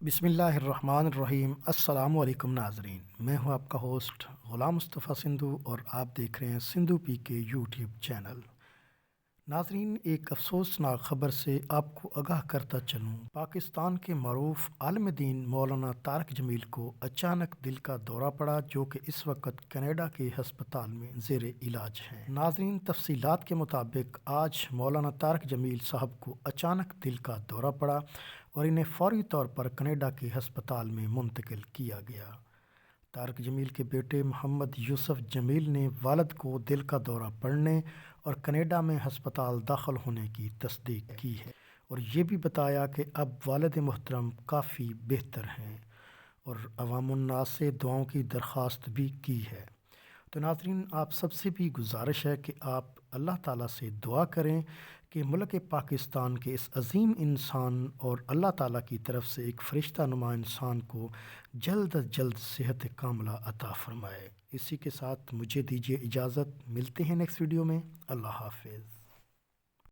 بسم اللہ الرحمن الرحیم۔ السلام علیکم ناظرین، میں ہوں آپ کا ہوسٹ غلام مصطفیٰ سندھو اور آپ دیکھ رہے ہیں سندھو پی کے یوٹیوب چینل۔ ناظرین، ایک افسوسناک خبر سے آپ کو آگاہ کرتا چلوں، پاکستان کے معروف عالم دین مولانا طارق جمیل کو اچانک دل کا دورہ پڑا، جو کہ اس وقت کینیڈا کے ہسپتال میں زیر علاج ہیں۔ ناظرین، تفصیلات کے مطابق آج مولانا طارق جمیل صاحب کو اچانک دل کا دورہ پڑا اور انہیں فوری طور پر کینیڈا کے ہسپتال میں منتقل کیا گیا۔ طارق جمیل کے بیٹے محمد یوسف جمیل نے والد کو دل کا دورہ پڑنے اور کینیڈا میں ہسپتال داخل ہونے کی تصدیق کی ہے، اور یہ بھی بتایا کہ اب والد محترم کافی بہتر ہیں، اور عوام الناس سے دعاؤں کی درخواست بھی کی ہے۔ تو ناظرین، آپ سب سے بھی گزارش ہے کہ آپ اللہ تعالیٰ سے دعا کریں کہ ملک پاکستان کے اس عظیم انسان اور اللہ تعالیٰ کی طرف سے ایک فرشتہ نما انسان کو جلد از جلد صحت کاملہ عطا فرمائے۔ اسی کے ساتھ مجھے دیجیے اجازت، ملتے ہیں نیکسٹ ویڈیو میں۔ اللہ حافظ۔